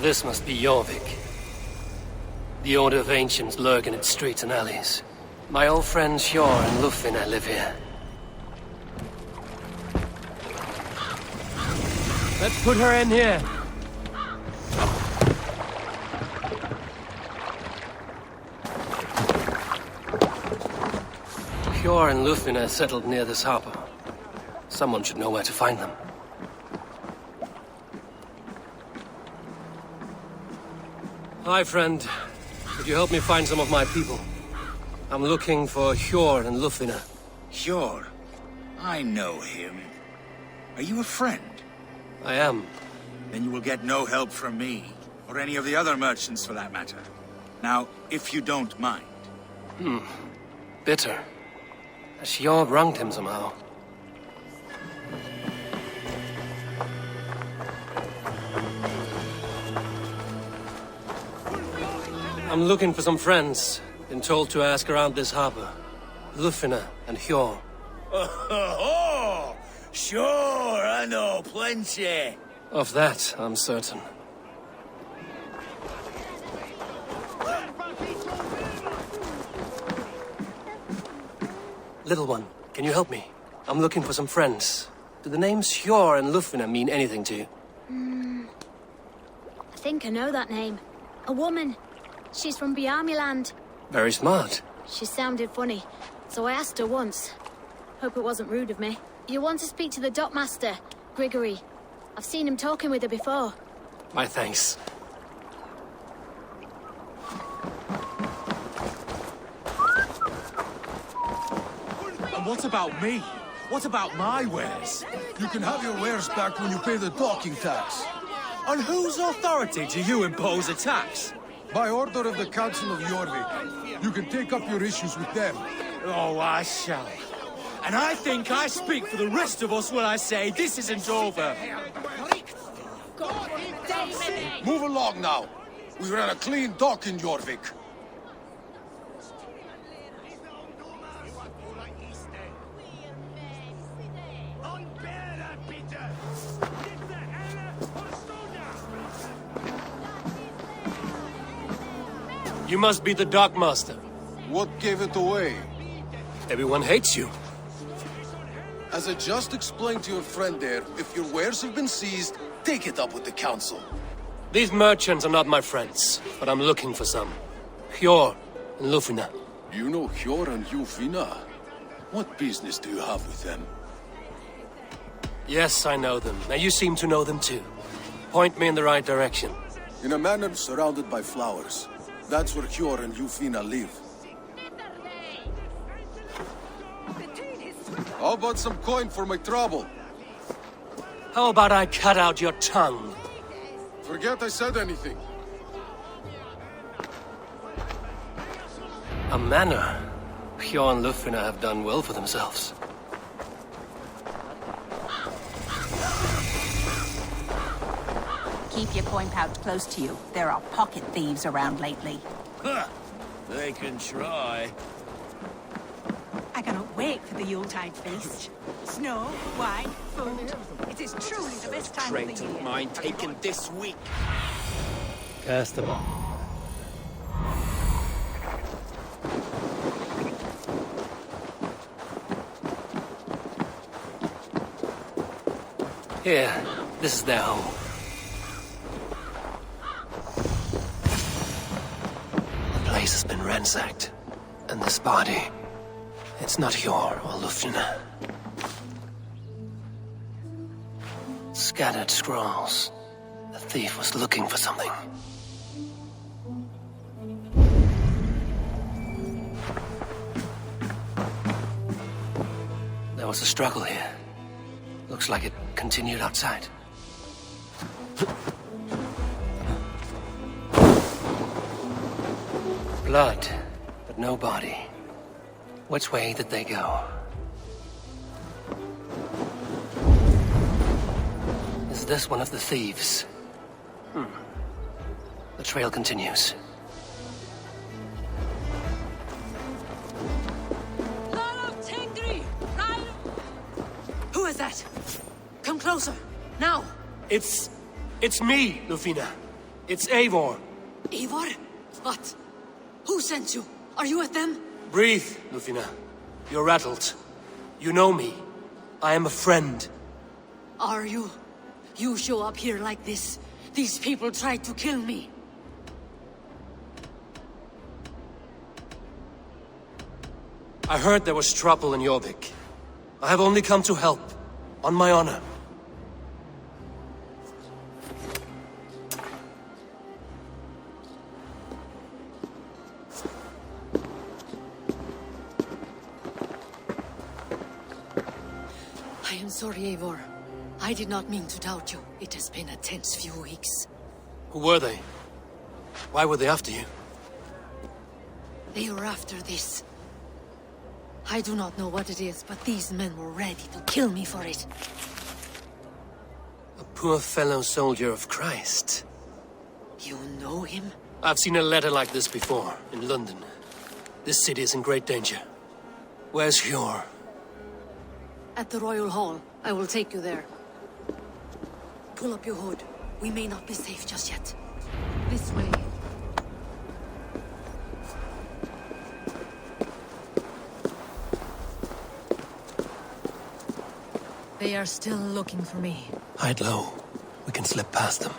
This must be Jorvik. The Order of Ancients lurk in its streets and alleys. My old friends Hjor and Lufvina live here. Let's put her in here. Hjor and Lufvina settled near this harbor. Someone should know where to find them. Hi, friend. Could you help me find some of my people? I'm looking for Hjor and Lufvina. Hjor? I know him. Are you a friend? I am. Then you will get no help from me, or any of the other merchants for that matter. Now, if you don't mind. Bitter. Has Hjor wronged him somehow? I'm looking for some friends. Been told to ask around this harbor. Lufvina and Hjor. Oh, sure, I know plenty. Of that, I'm certain. Little one, can you help me? I'm looking for some friends. Do the names Hjor and Lufvina mean anything to you? I think I know that name. A woman. She's from Bjarmiland. Very smart. She sounded funny, so I asked her once. Hope it wasn't rude of me. You want to speak to the dockmaster, Grigory. I've seen him talking with her before. My thanks. And what about me? What about my wares? You can have your wares back when you pay the docking tax. On whose authority do you impose a tax? By order of the Council of Jorvik. You can take up your issues with them. Oh, I shall. And I think I speak for the rest of us when I say this isn't over. Move along now. We ran a clean dock in Jorvik. You must be the dockmaster. What gave it away? Everyone hates you. As I just explained to your friend there, if your wares have been seized, take it up with the Council. These merchants are not my friends, but I'm looking for some. Hjor and Lufvina. You know Hjor and Lufvina? What business do you have with them? Yes, I know them. Now you seem to know them too. Point me in the right direction. In a manor surrounded by flowers. That's where Hjor and Lufvina live. How about some coin for my trouble? How about I cut out your tongue? Forget I said anything. A manor. Hjor and Lufvina have done well for themselves. Keep your coin pouch close to you. There are pocket thieves around lately. Huh. They can try. I cannot wait for the Yuletide feast. Snow, wine, food. It is truly the best time of the year. Mine taken this week. Cast them off. Here, this is their home. The place has been ransacked. And this body, it's not Hjor or Lufvina. Scattered scrolls. The thief was looking for something. There was a struggle here. Looks like it continued outside. Blood, but no body. Which way did they go? Is this one of the thieves? The trail continues. Who is that? Come closer, now! It's me, Lufvina. It's Eivor. Eivor? What? Who sent you? Are you with them? Breathe, Lufina. You're rattled. You know me. I am a friend. Are you? You show up here like this. These people tried to kill me. I heard there was trouble in Jorvik. I have only come to help. On my honor. I am sorry, Eivor. I did not mean to doubt you. It has been a tense few weeks. Who were they? Why were they after you? They were after this. I do not know what it is, but these men were ready to kill me for it. A poor fellow soldier of Christ. You know him? I've seen a letter like this before, in London. This city is in great danger. Where's Hjor? At the Royal Hall. I will take you there. Pull up your hood. We may not be safe just yet. This way. They are still looking for me. Hide low. We can slip past them.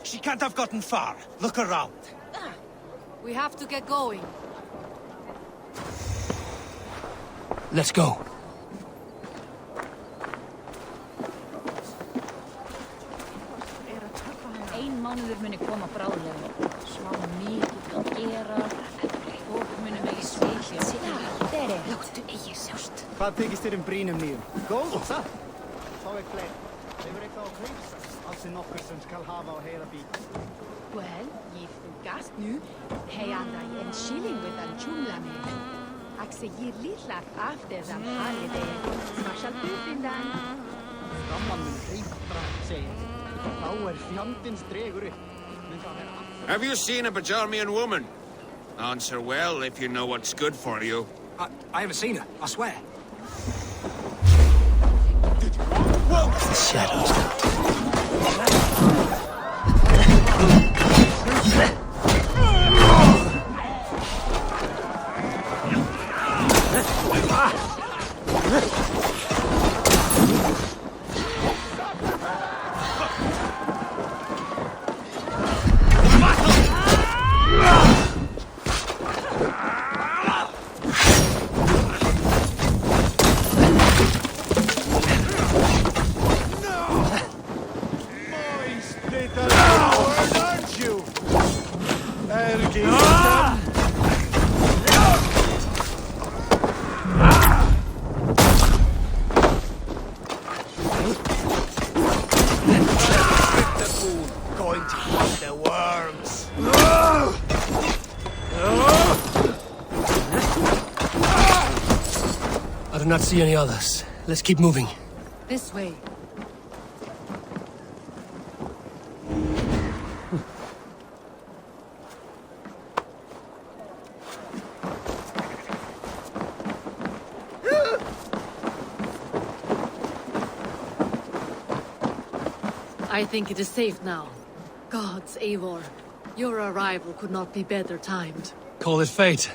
She can't have gotten far. Look around. We have to get going. Let's go. Ein mánuður muni koma bráðlega. Svo mikið að gera. Fólk muni megi svíkja. Láttu eigi sjást. Hvað þykist þér brínum nýjum? Góð, satt? Þá fleiri. Hefur eitthvað á heilsa? Allt sem nokkur sem skal hafa á heyra bít. Well, ég gast nu. Hej anda en shilling with an chumla med. Axe ger lilla after den holiday. Smashal utindan. Ramman mun reipra, segir. Þá fjandins dregur upp. Have you seen a Bajarmian woman? Answer well if you know what's good for you. I haven't seen her, I swear. The shadows now. I do not see any others. Let's keep moving. This way. I think it is safe now. Gods, Eivor. Your arrival could not be better timed. Call it fate.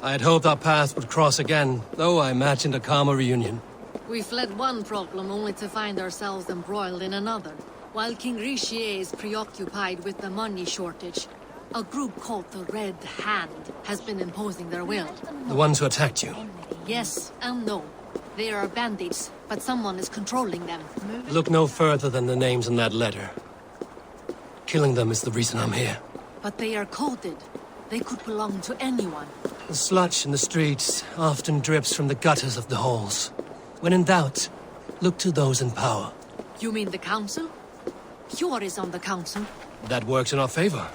I had hoped our paths would cross again, though I imagined a calmer reunion. We fled one problem only to find ourselves embroiled in another. While King Richier is preoccupied with the money shortage, a group called the Red Hand has been imposing their will. The ones who attacked you. Yes and no. They are bandits, but someone is controlling them. Look no further than the names in that letter. Killing them is the reason I'm here. But they are coded. They could belong to anyone. The sludge in the streets often drips from the gutters of the halls. When in doubt, look to those in power. You mean the council? Hjor is on the council. That works in our favor.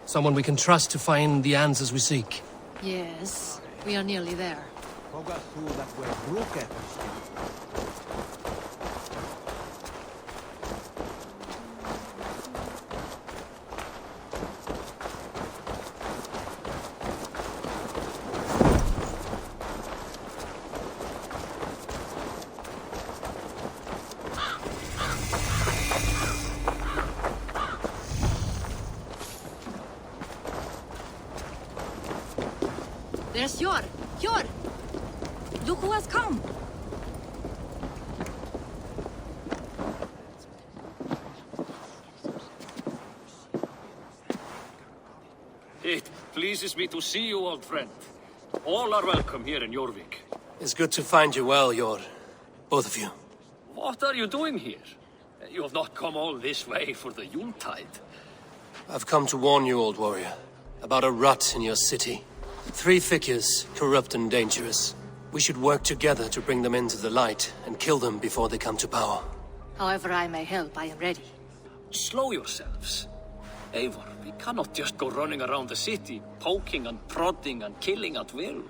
Someone we can trust to find the answers we seek. Yes, we are nearly there. There's Hjor! Hjor! Look who has come! It pleases me to see you, old friend. All are welcome here in Jorvik. It's good to find you well, Hjor. Both of you. What are you doing here? You have not come all this way for the Yuletide. I've come to warn you, old warrior, about a rot in your city. 3 figures, corrupt and dangerous. We should work together to bring them into the light and kill them before they come to power. However I may help, I am ready. Slow yourselves. Eivor, we cannot just go running around the city, poking and prodding and killing at will.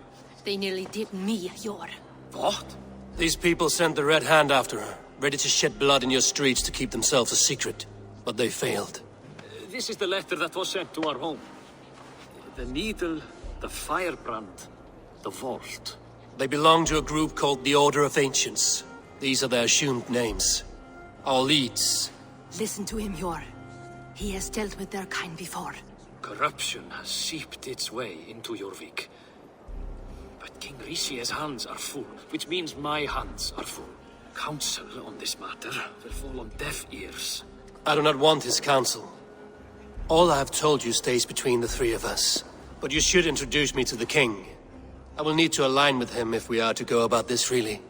They nearly did me, Hjor. What? These people sent the Red Hand after her, ready to shed blood in your streets to keep themselves a secret. But they failed. This is the letter that was sent to our home. The needle, the firebrand, the vault. They belong to a group called the Order of Ancients. These are their assumed names. Our leads. Listen to him, Hjor. He has dealt with their kind before. Corruption has seeped its way into Jorvik. But King Rishi's hands are full, which means my hands are full. Counsel on this matter will fall on deaf ears. I do not want his counsel. All I have told you stays between the 3 of us. But you should introduce me to the king. I will need to align with him if we are to go about this freely.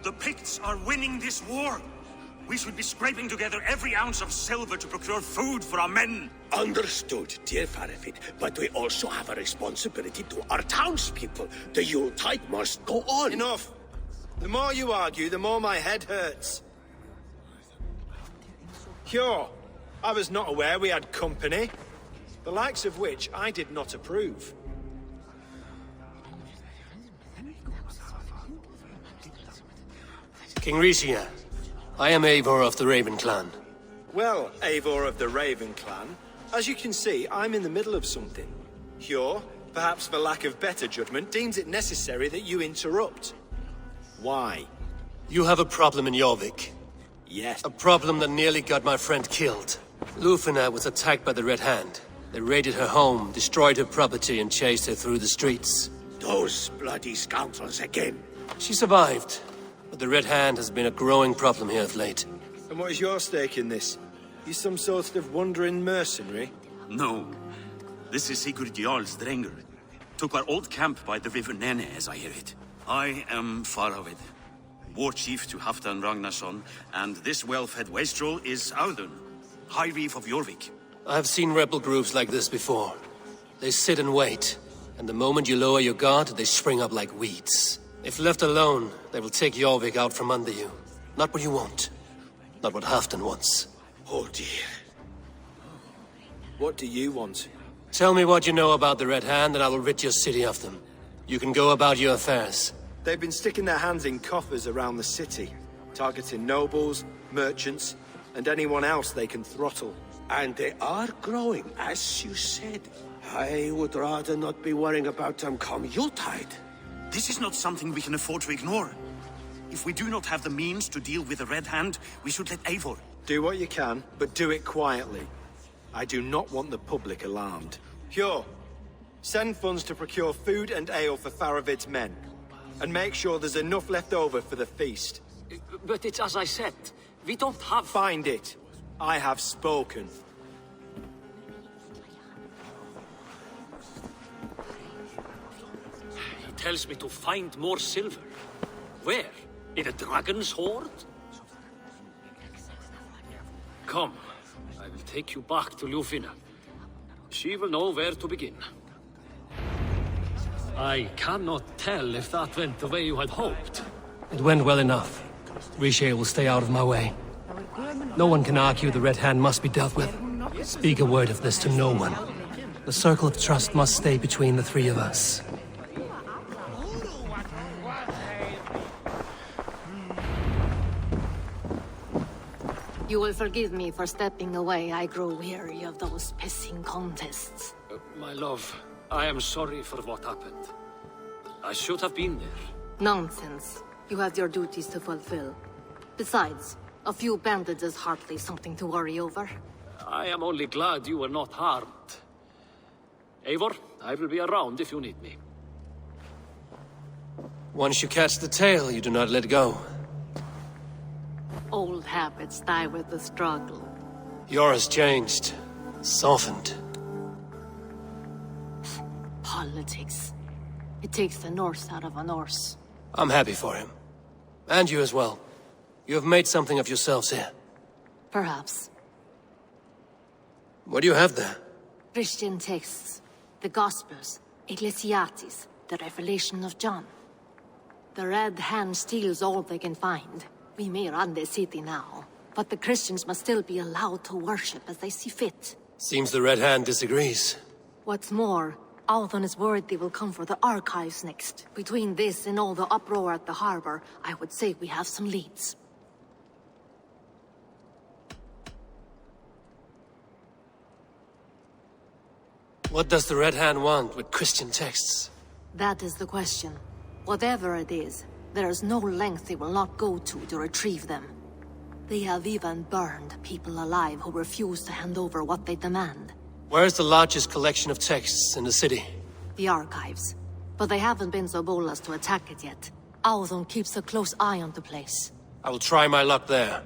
The Picts are winning this war. We should be scraping together every ounce of silver to procure food for our men. Understood, dear Farafit, but we also have a responsibility to our townspeople. The Yuletide must go on. Enough! The more you argue, the more my head hurts. Hjor, I was not aware we had company, the likes of which I did not approve. King Rishia, I am Eivor of the Raven Clan. Well, Eivor of the Raven Clan, as you can see, I'm in the middle of something. Hjor, perhaps for lack of better judgment, deems it necessary that you interrupt. Why? You have a problem in Jorvik. Yes. A problem that nearly got my friend killed. Lufina was attacked by the Red Hand. They raided her home, destroyed her property, and chased her through the streets. Those bloody scoundrels again. She survived, but the Red Hand has been a growing problem here of late. And what is your stake in this? You some sort of wandering mercenary? No. This is Sigurd Jarl's Drenger. Took our old camp by the river Nene, as I hear it. I am Faravid, war chief to Halfdan Ragnarsson, and this well-fed wastrel is Audun, High Reef of Jorvik. I have seen rebel groups like this before. They sit and wait, and the moment you lower your guard, they spring up like weeds. If left alone, they will take Jorvik out from under you. Not what you want. Not what Halfdan wants. Oh dear. What do you want? Tell me what you know about the Red Hand, and I will rid your city of them. You can go about your affairs. They've been sticking their hands in coffers around the city, targeting nobles, merchants, and anyone else they can throttle. And they are growing, as you said. I would rather not be worrying about them come Yuletide. This is not something we can afford to ignore. If we do not have the means to deal with the Red Hand, we should let Eivor. Do what you can, but do it quietly. I do not want the public alarmed. Hjor, send funds to procure food and ale for Faravid's men. And make sure there's enough left over for the feast. But it's as I said, we don't have... Find it. I have spoken. He tells me to find more silver. Where? In a dragon's hoard? Come, I will take you back to Lufina. She will know where to begin. I cannot tell if that went the way you had hoped. It went well enough. Riche will stay out of my way. No one can argue the Red Hand must be dealt with. Speak a word of this to no one. The circle of trust must stay between the three of us. You will forgive me for stepping away. I grow weary of those pissing contests. My love, I am sorry for what happened. I should have been there. Nonsense. You have your duties to fulfill. Besides, a few bandits is hardly something to worry over. I am only glad you were not harmed. Eivor, I will be around if you need me. Once you catch the tail, you do not let go. Old habits die with the struggle. Yours changed. Softened. Politics. It takes the Norse out of a Norse. I'm happy for him. And you as well. You have made something of yourselves here. Perhaps. What do you have there? Christian texts. The Gospels. Ecclesiastes. The Revelation of John. The Red Hand steals all they can find. We may run the city now, but the Christians must still be allowed to worship as they see fit. Seems the Red Hand disagrees. What's more, Althon is worried they will come for the archives next. Between this and all the uproar at the harbor, I would say we have some leads. What does the Red Hand want with Christian texts? That is the question. Whatever it is, there is no length they will not go to retrieve them. They have even burned people alive who refuse to hand over what they demand. Where is the largest collection of texts in the city? The archives. But they haven't been so bold as to attack it yet. Althon keeps a close eye on the place. I will try my luck there.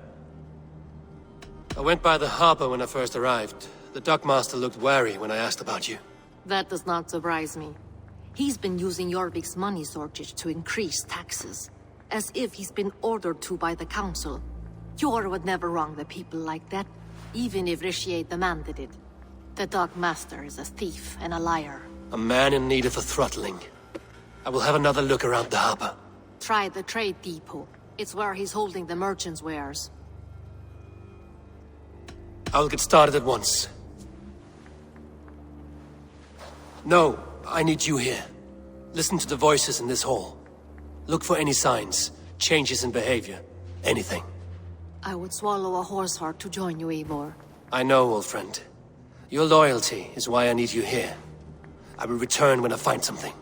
I went by the harbor when I first arrived. The dockmaster looked wary when I asked about you. That does not surprise me. He's been using Jorvik's money shortage to increase taxes. As if he's been ordered to by the council. Jor would never wrong the people like that, even if Riche demanded it. The dockmaster is a thief and a liar. A man in need of a throttling. I will have another look around the harbor. Try the trade depot. It's where he's holding the merchants' wares. I will get started at once. No, I need you here. Listen to the voices in this hall. Look for any signs, changes in behavior, anything. I would swallow a horse heart to join you, Eivor. I know, old friend. Your loyalty is why I need you here. I will return when I find something.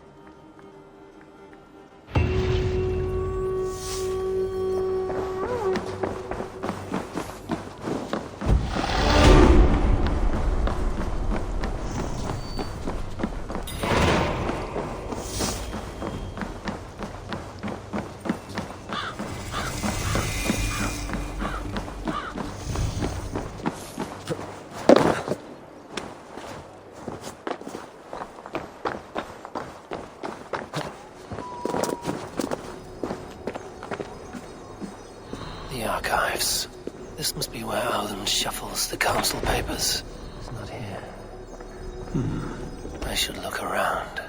Archives. This must be where Alden shuffles the council papers. It's not here. I should look around.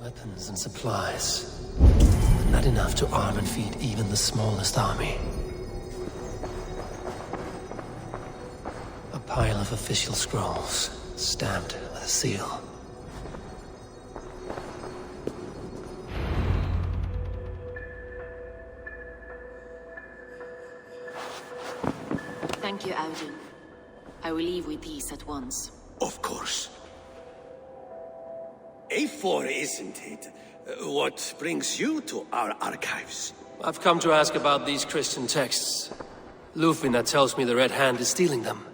Weapons and supplies. But not enough to arm and feed even the smallest army. A pile of official scrolls, stamped with a seal. Thank you, Audun. I will leave with these at once. Of course. A4, isn't it? What brings you to our archives? I've come to ask about these Christian texts. Lufina tells me the Red Hand is stealing them.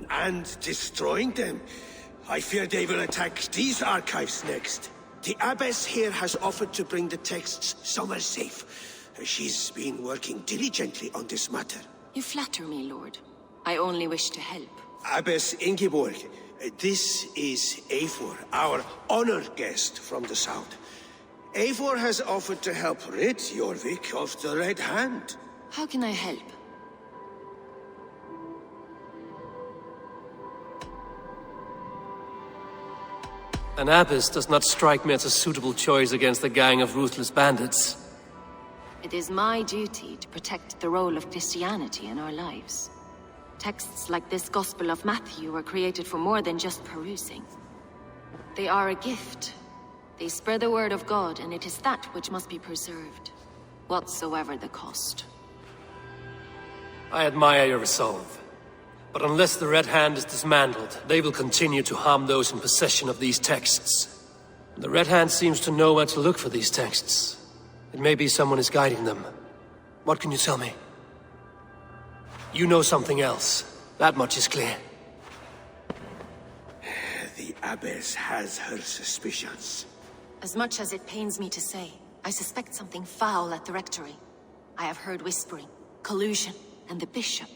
And destroying them. I fear they will attack these archives next. The abbess here has offered to bring the texts somewhere safe. She's been working diligently on this matter. You flatter me, Lord. I only wish to help. Abbess Ingeborg, this is Eivor, our honored guest from the south. Eivor has offered to help rid Jorvik of the Red Hand. How can I help? An abbess does not strike me as a suitable choice against a gang of ruthless bandits. It is my duty to protect the role of Christianity in our lives. Texts like this Gospel of Matthew were created for more than just perusing. They are a gift. They spread the word of God, and it is that which must be preserved, whatsoever the cost. I admire your resolve. But unless the Red Hand is dismantled, they will continue to harm those in possession of these texts. The Red Hand seems to know where to look for these texts. It may be someone is guiding them. What can you tell me? You know something else. That much is clear. The Abbess has her suspicions. As much as it pains me to say, I suspect something foul at the rectory. I have heard whispering, collusion, and the bishop.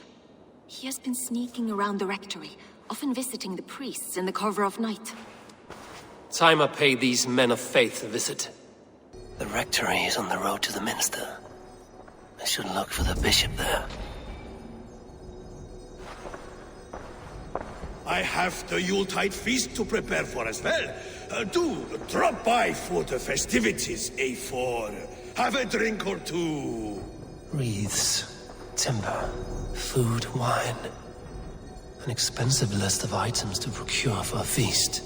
He has been sneaking around the rectory, often visiting the priests in the cover of night. Time I pay these men of faith a visit. The rectory is on the road to the minster. I should look for the bishop there. I have the Yuletide feast to prepare for as well. Do drop by for the festivities, A4. Have a drink or two. Wreaths, timber, food, wine. An expensive list of items to procure for a feast.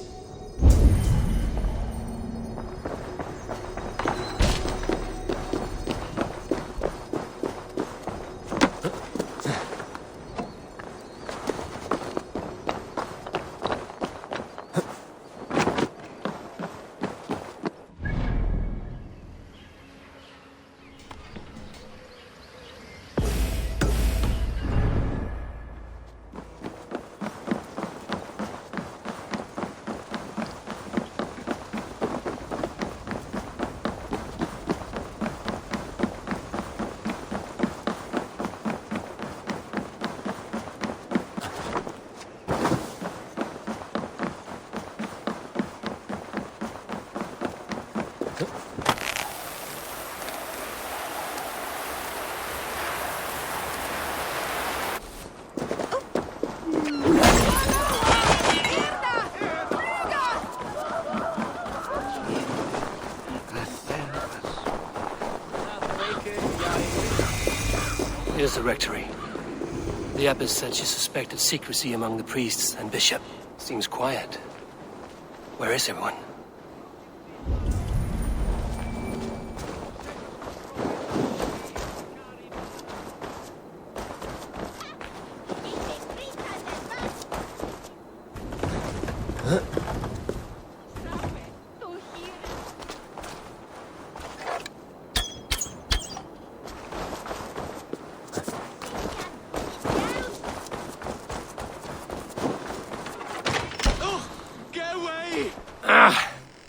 Here's the rectory. The abbess said she suspected secrecy among the priests and bishop. Seems quiet. Where is everyone?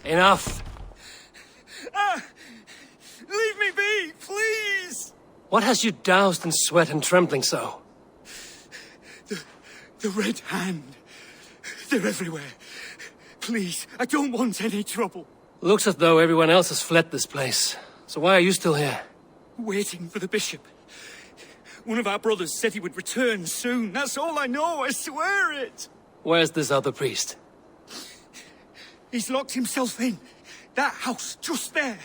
Enough! Leave me be, please! What has you doused in sweat and trembling so? The Red Hand. They're everywhere. Please, I don't want any trouble. Looks as though everyone else has fled this place. So why are you still here? Waiting for the bishop. One of our brothers said he would return soon. That's all I know, I swear it! Where's this other priest? He's locked himself in. That house, just there.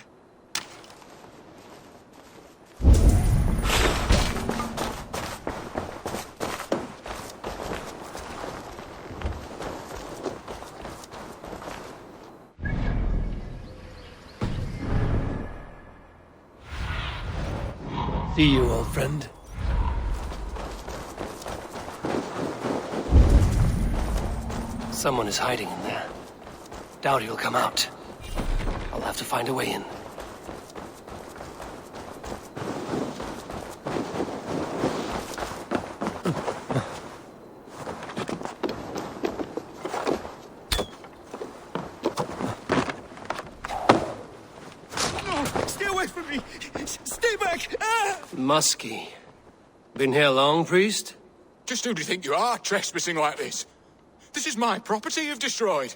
See you, old friend. Someone is hiding in there. Doubt he'll come out. I'll have to find a way in. Stay away from me! Stay back! Ah! Muskie. Been here long, priest? Just who do you think you are, trespassing like this? This is my property you've destroyed.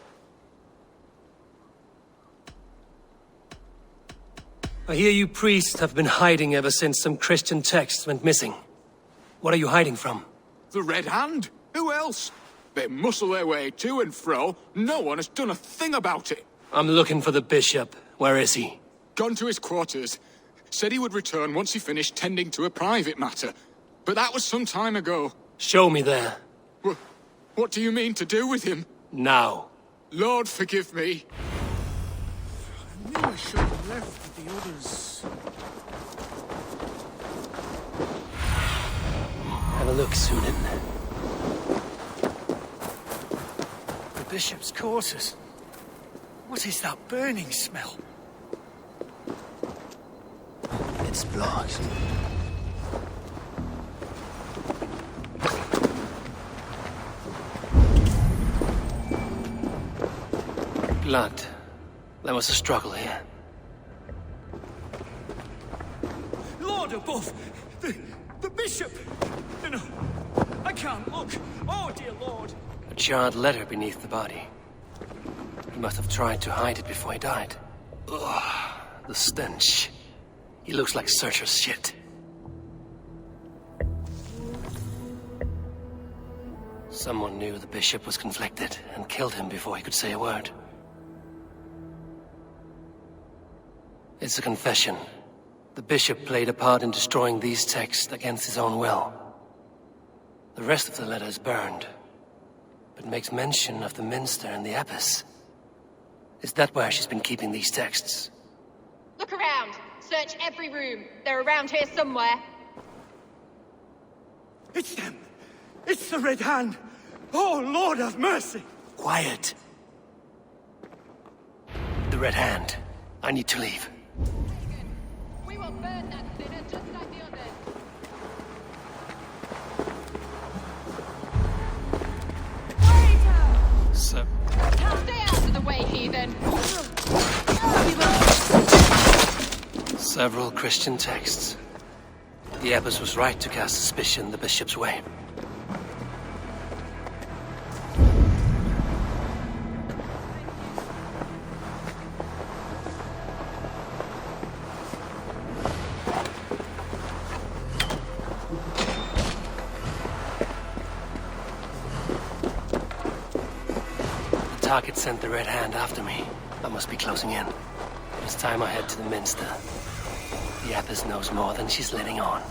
I hear you priests have been hiding ever since some Christian texts went missing. What are you hiding from? The Red Hand? Who else? They muscle their way to and fro. No one has done a thing about it. I'm looking for the bishop. Where is he? Gone to his quarters. Said he would return once he finished tending to a private matter. But that was some time ago. Show me there. What do you mean to do with him? Now. Lord, forgive me. I knew I should have left with the others. Have a look, Sunan. The bishop's quarters. What is that burning smell? It's blocked. Blood. There was a struggle here. Lord above! The bishop! No, I can't look. Oh, dear Lord. A charred letter beneath the body. He must have tried to hide it before he died. Ugh, the stench. He looks like Searcher's shit. Someone knew the bishop was conflicted and killed him before he could say a word. It's a confession. The bishop played a part in destroying these texts against his own will. The rest of the letter is burned, but makes mention of the minster and the abbess. Is that where she's been keeping these texts? Look around. Search every room. They're around here somewhere. It's them. It's the Red Hand. Oh, Lord have mercy. Quiet. The Red Hand. I need to leave. We will burn that sinner just like the others. So... Stay out of the way, heathen. Several Christian texts. The abbess was right to cast suspicion the bishop's way. The target sent the Red Hand after me. I must be closing in. It's time I head to the minster. The abbess knows more than she's letting on.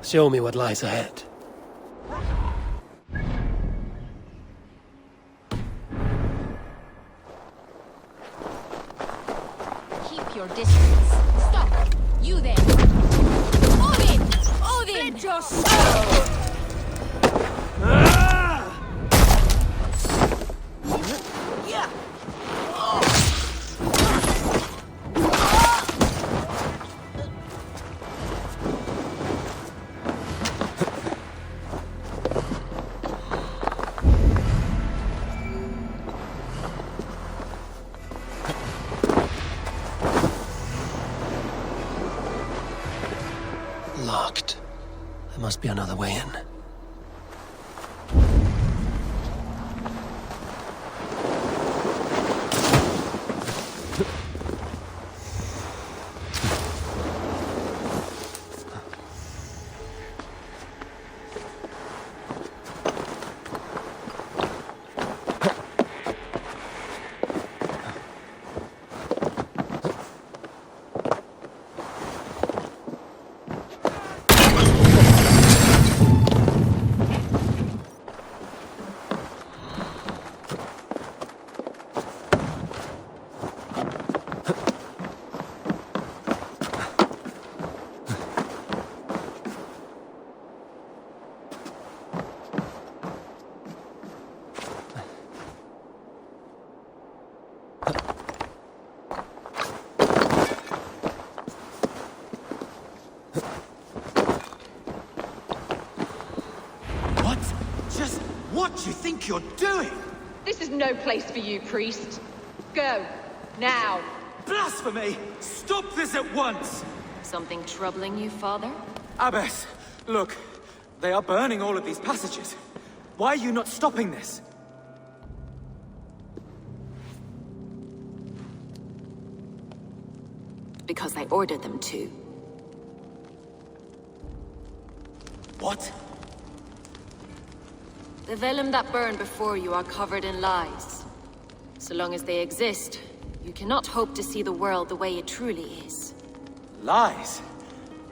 Show me what lies ahead. Keep your distance. Stop! You there! Odin! Odin! Let your soul! Locked. There must be another way in. What do you think you're doing? This is no place for you, priest. Go. Now. Blasphemy! Stop this at once! Something troubling you, Father? Abbess, look. They are burning all of these passages. Why are you not stopping this? Because I ordered them to. What? The vellum that burned before you are covered in lies. So long as they exist, you cannot hope to see the world the way it truly is. Lies?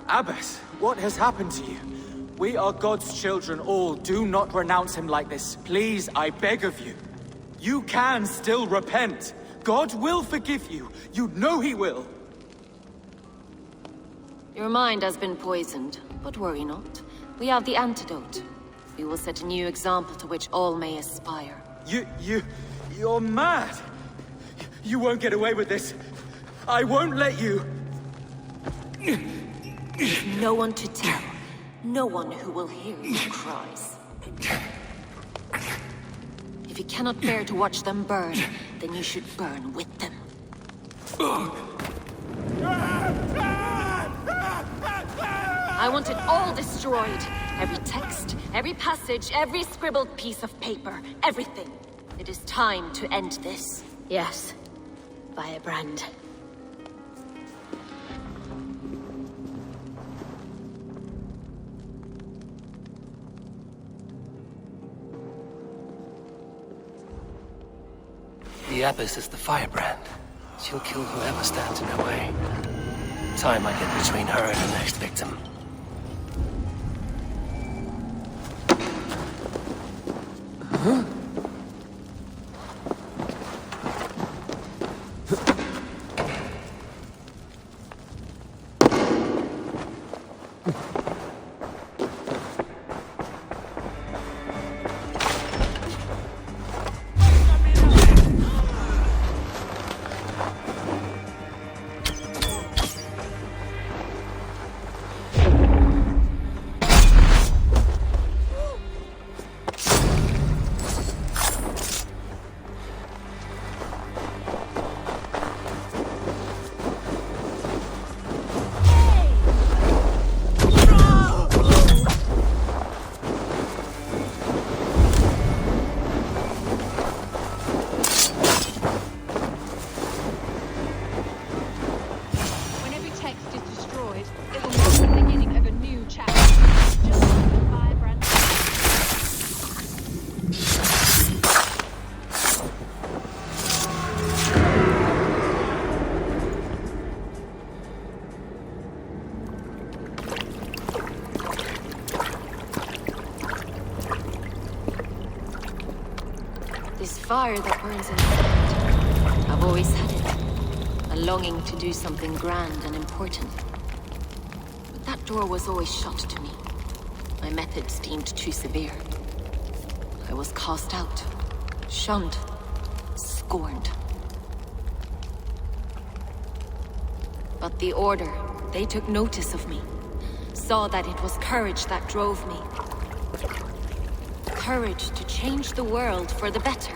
Abbess, what has happened to you? We are God's children all. Do not renounce him like this. Please, I beg of you. You can still repent. God will forgive you. You know he will. Your mind has been poisoned, but worry not. We have the antidote. We will set a new example to which all may aspire. You're mad! You won't get away with this. I won't let you. There's no one to tell. No one who will hear your cries. If you cannot bear to watch them burn, then you should burn with them. I want it all destroyed. Every text, every passage, every scribbled piece of paper, everything. It is time to end this. Yes. Firebrand. The Abbess is the firebrand. She'll kill whoever stands in her way. Time might get between her and her next victim. Huh? Fire that burns in my heart. I've always had it. A longing to do something grand and important. But that door was always shut to me. My methods deemed too severe. I was cast out, shunned, scorned. But the Order, they took notice of me. Saw that it was courage that drove me. Courage to change the world for the better.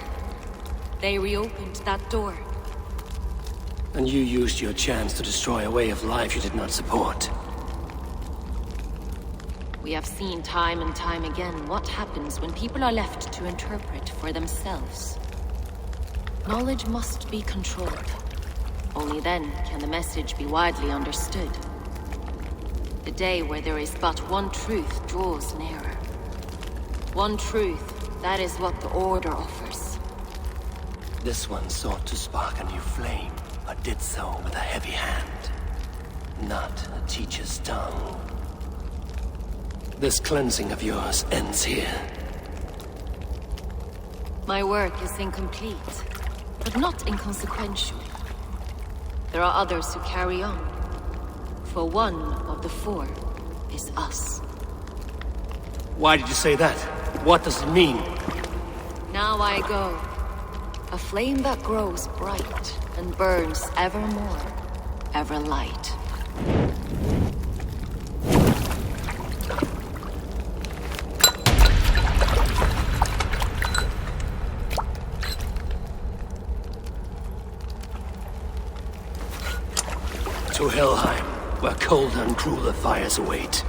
They reopened that door. And you used your chance to destroy a way of life you did not support. We have seen time and time again what happens when people are left to interpret for themselves. Knowledge must be controlled. Only then can the message be widely understood. The day where there is but one truth draws nearer. One truth, that is what the Order offers. This one sought to spark a new flame, but did so with a heavy hand, not a teacher's tongue. This cleansing of yours ends here. My work is incomplete, but not inconsequential. There are others who carry on. For one of the four is us. Why did you say that? What does it mean? Now I go. A flame that grows bright and burns ever more, ever light. To Helheim, where colder and crueler fires await.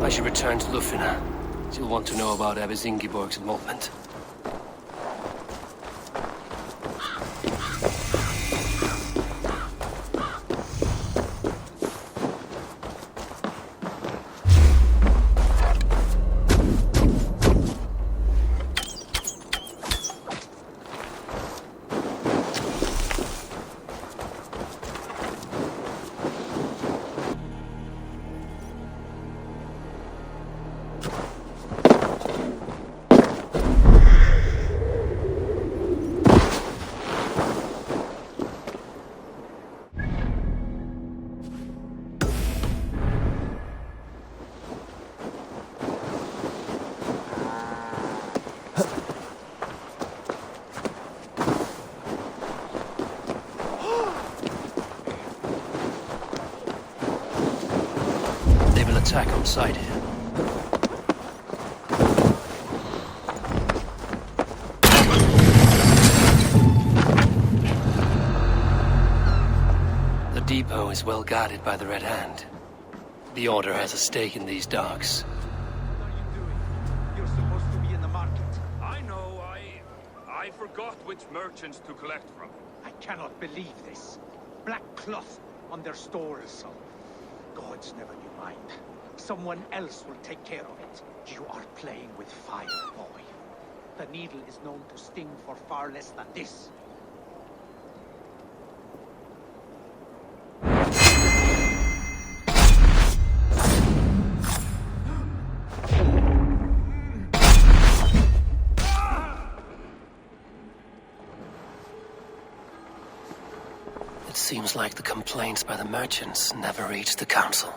I should return to Lufina. She'll want to know about Abbess Ingeborg's involvement. Attack on sight here. The depot is well guarded by the Red Hand. The Order has a stake in these docks. What are you doing? You're supposed to be in the market. I know, I forgot which merchants to collect from. I cannot believe this. Black cloth on their stores. Gods never knew mine. Someone else will take care of it. You are playing with fire, boy. The needle is known to sting for far less than this. It seems like the complaints by the merchants never reached the council.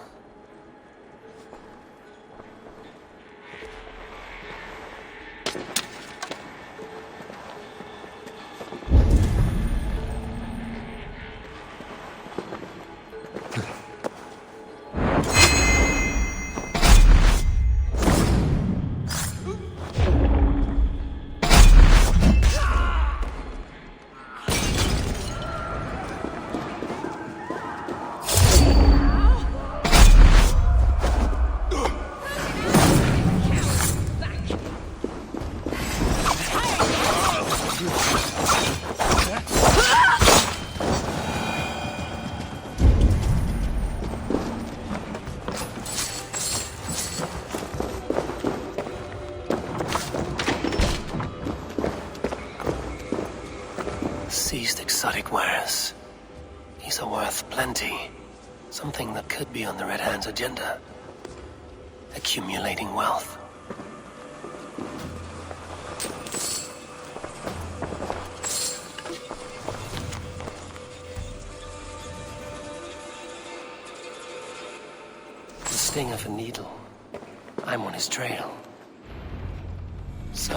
Seized exotic wares. These are worth plenty. Something that could be on the Red Hand's agenda. Accumulating wealth. The sting of a needle. I'm on his trail. So,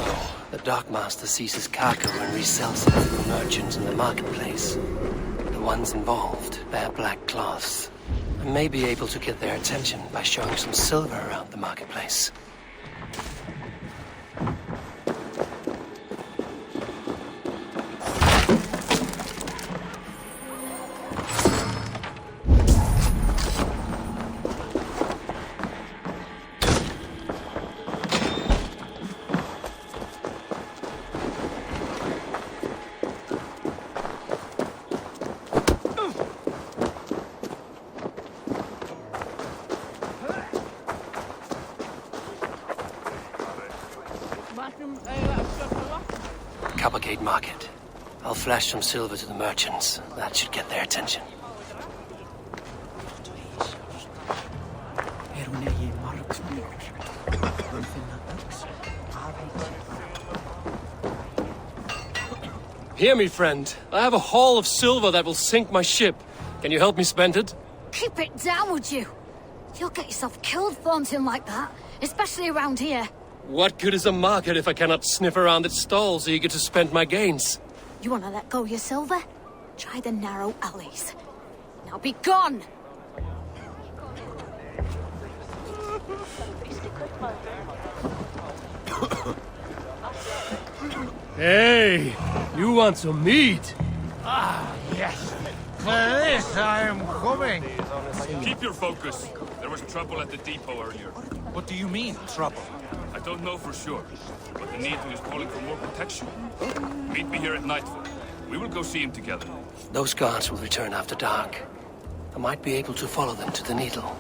the dockmaster seizes cargo and resells it to the merchants in the marketplace. The ones involved bear black cloths. I may be able to get their attention by showing some silver around the marketplace. Coppergate Market. I'll flash some silver to the merchants. That should get their attention. Hear me, friend. I have a haul of silver that will sink my ship. Can you help me spend it? Keep it down, would you? You'll get yourself killed flaunting like that, especially around here. What good is a market if I cannot sniff around its stalls eager to spend my gains? You want to let go your silver? Try the narrow alleys. Now be gone! Hey, you want some meat? Ah, yes. For this I am coming. Keep your focus. There was trouble at the depot earlier. What do you mean, trouble? I don't know for sure, but the Needle is calling for more protection. Meet me here at nightfall. We will go see him together. Those guards will return after dark. I might be able to follow them to the Needle.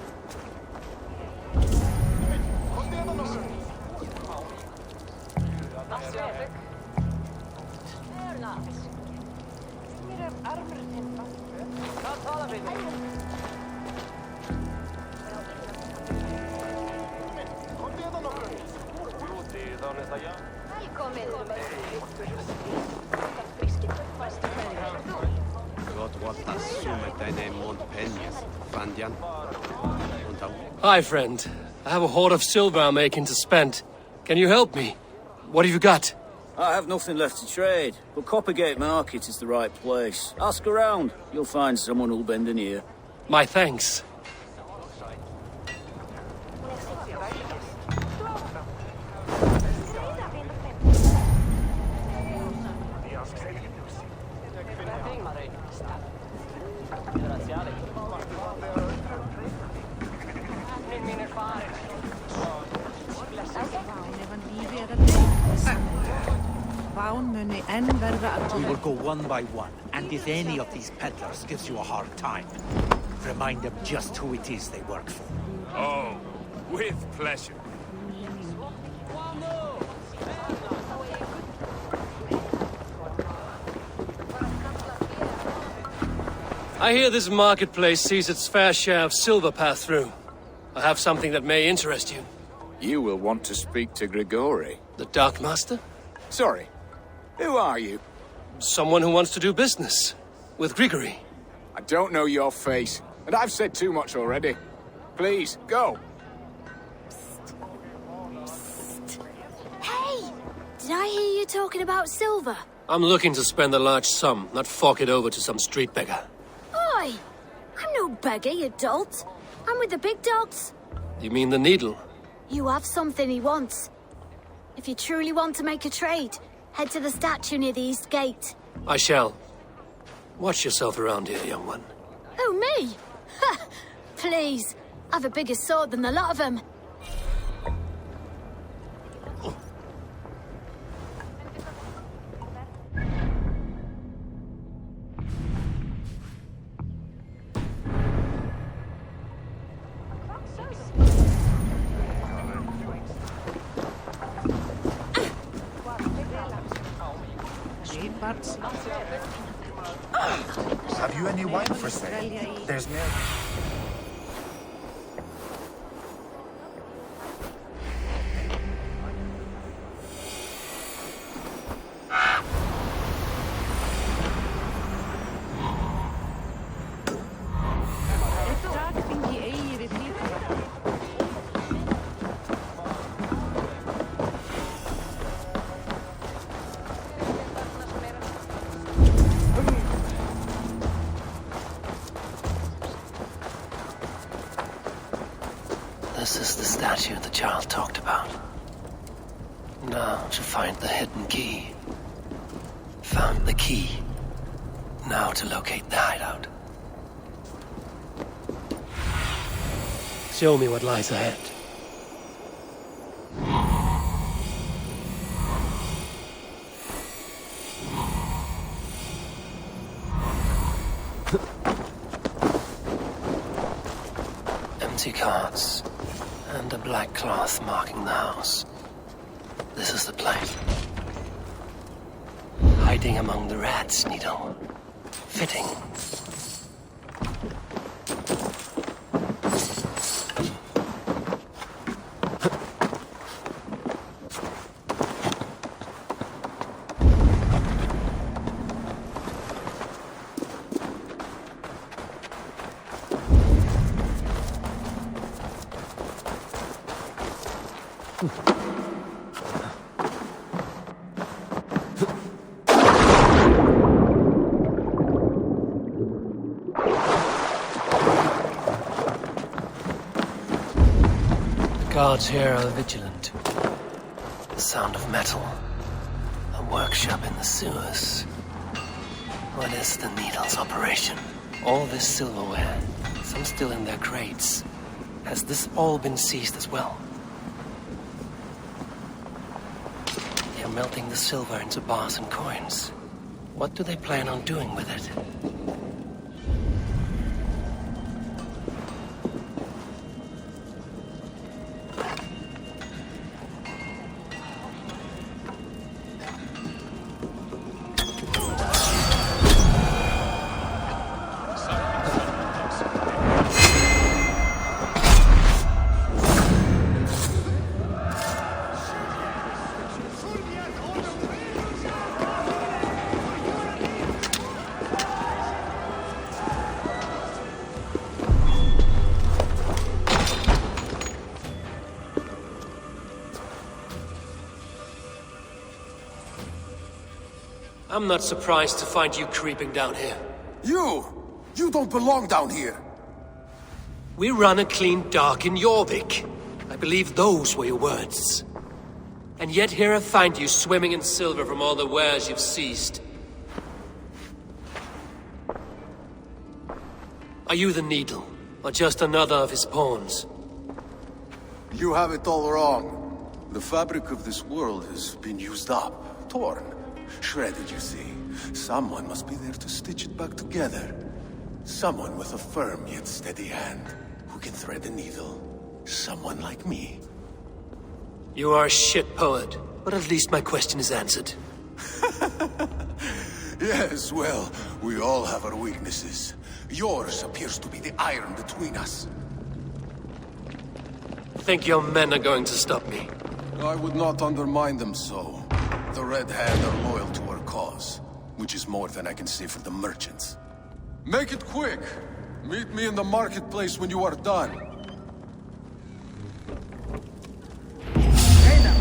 Hi, friend. I have a hoard of silver I'm making to spend. Can you help me? What have you got? I have nothing left to trade, but Coppergate Market is the right place. Ask around. You'll find someone who'll bend an ear. My thanks. We will go one by one, and if any of these peddlers gives you a hard time, remind them just who it is they work for. Oh, with pleasure. I hear this marketplace sees its fair share of silver pass through. I have something that may interest you. You will want to speak to Grigori. The Dark Master? Sorry. Who are you? Someone who wants to do business. With Grigori. I don't know your face, and I've said too much already. Please, go. Hey! Did I hear you talking about silver? I'm looking to spend a large sum, not fork it over to some street beggar. Oi! I'm no beggar, you dolt. I'm with the big dogs. You mean the Needle? You have something he wants. If you truly want to make a trade, head to the statue near the East Gate. I shall. Watch yourself around here, young one. Oh, me? Ha! Please. I've a bigger sword than the lot of them. Have you any wine for sale? There's no... This is the statue the Jarl talked about. Now to find the hidden key. Found the key. Now to locate the hideout. Show me what lies ahead. Empty carts. And a black cloth marking the house. This is the place. Hiding among the rats, Needle. Fitting. Guards here are vigilant. The sound of metal. A workshop in the sewers. What is the Needle's operation? All this silverware, Some still in their crates. Has this all been seized as well? They're melting the silver into bars and coins. What do they plan on doing with it? I'm not surprised to find you creeping down here. You! You don't belong down here! We run a clean dock in Jorvik. I believe those were your words. And yet here I find you swimming in silver from all the wares you've seized. Are you the Needle, or just another of his pawns? You have it all wrong. The fabric of this world has been used up, torn. Shredded, you see. Someone must be there to stitch it back together. Someone with a firm yet steady hand, who can thread a needle. Someone like me. You are a shit poet, but at least my question is answered. Yes, well, we all have our weaknesses. Yours appears to be the iron between us. Think your men are going to stop me? I would not undermine them so. The Red Hand are loyal to our cause, which is more than I can say for the merchants. Make it quick! Meet me in the marketplace when you are done. Hey now!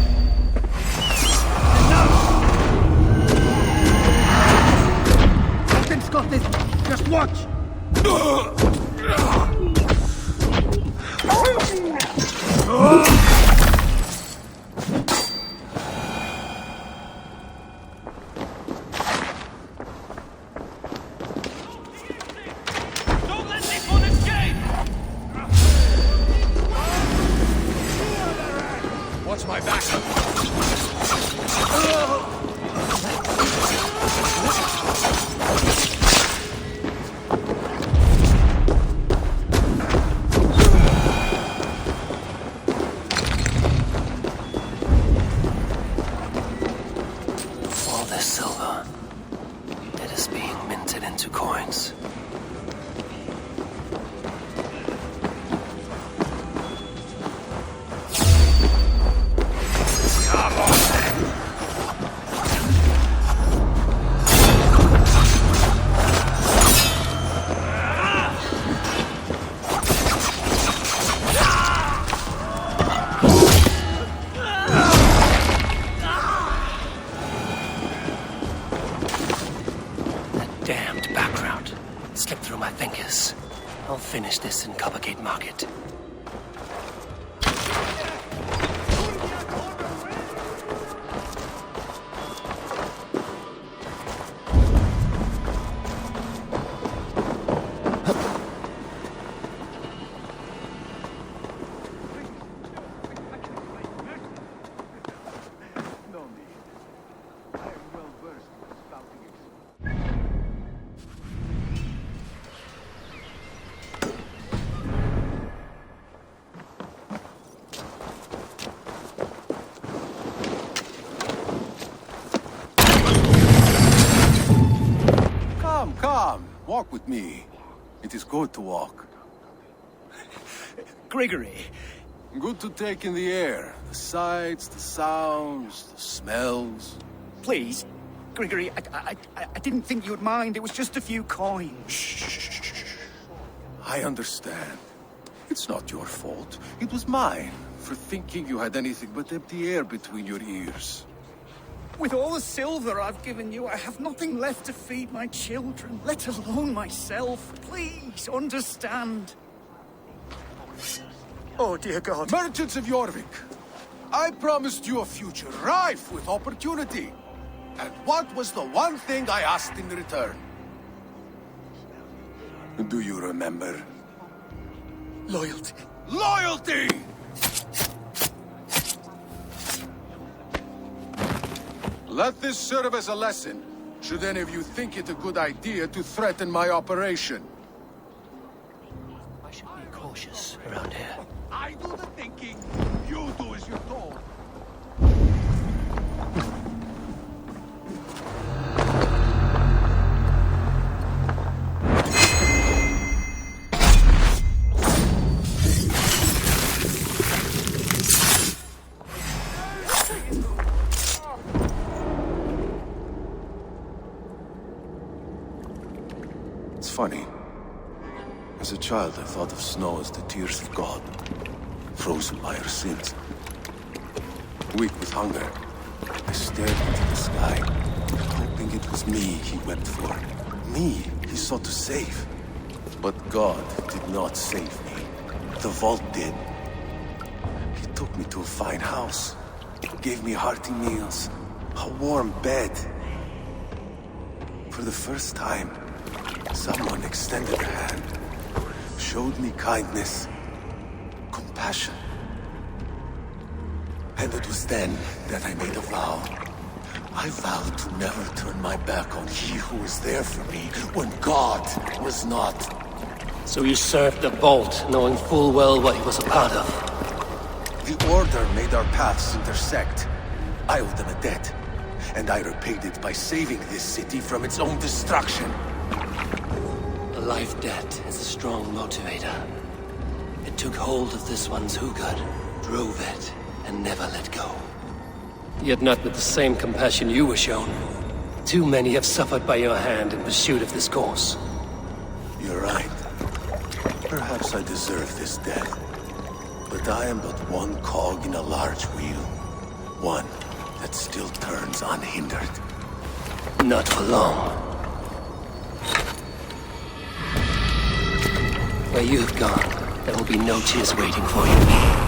Nothing's got this! Just watch! Watch my back. All this silver, it is being minted into coins. Damned background. Slipped through my fingers. I'll finish this in Coppergate Market. Come, walk with me. It is good to walk. Grigory. Good to take in the air. The sights, the sounds, the smells. Please, Grigory, I didn't think you'd mind. It was just a few coins. Shh. I understand. It's not your fault. It was mine, for thinking you had anything but empty air between your ears. With all the silver I've given you, I have nothing left to feed my children, let alone myself. Please, understand. Oh, dear God. Merchants of Jorvik, I promised you a future rife with opportunity. And what was the one thing I asked in return? Do you remember? Loyalty. Loyalty! Let this serve as a lesson, should any of you think it a good idea to threaten my operation. I should be cautious around here. I do the thinking, you do as you're told. It's funny. As a child, I thought of snow as the tears of God, frozen by our sins. Weak with hunger, I stared into the sky, hoping it was me he wept for. Me he sought to save. But God did not save me. The vault did. He took me to a fine house, gave me hearty meals, a warm bed. For the first time, someone extended a hand, showed me kindness, compassion. And it was then that I made a vow. I vowed to never turn my back on he who was there for me when God was not. So you served the Vault, knowing full well what he was a part of. The Order made our paths intersect. I owed them a debt, and I repaid it by saving this city from its own destruction. A life debt is a strong motivator. It took hold of this one's Hugad, drove it, and never let go. Yet not with the same compassion you were shown. Too many have suffered by your hand in pursuit of this course. You're right. Perhaps I deserve this death. But I am but one cog in a large wheel. One that still turns unhindered. Not for long. Where you have gone, there will be no tears waiting for you.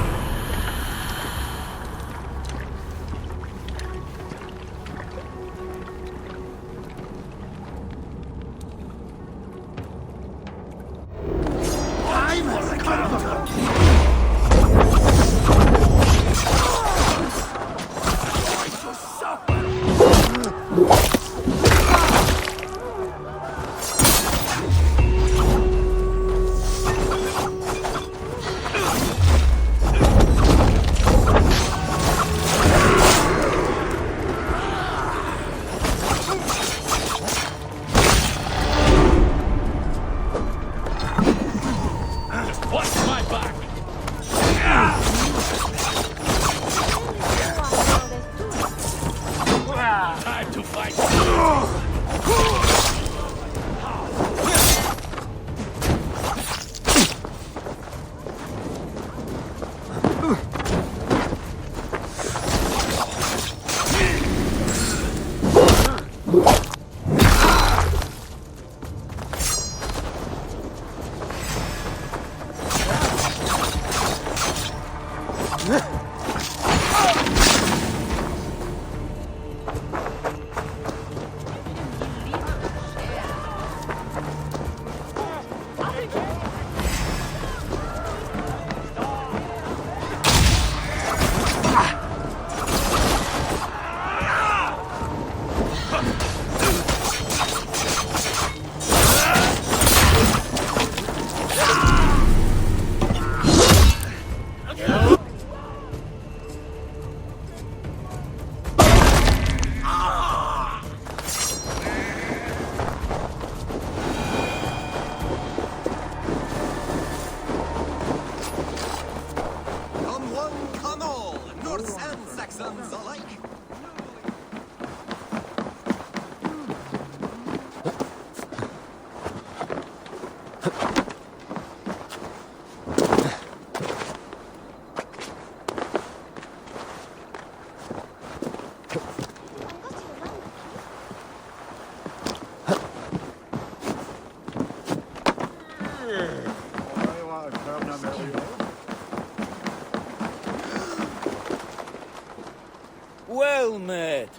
Well met.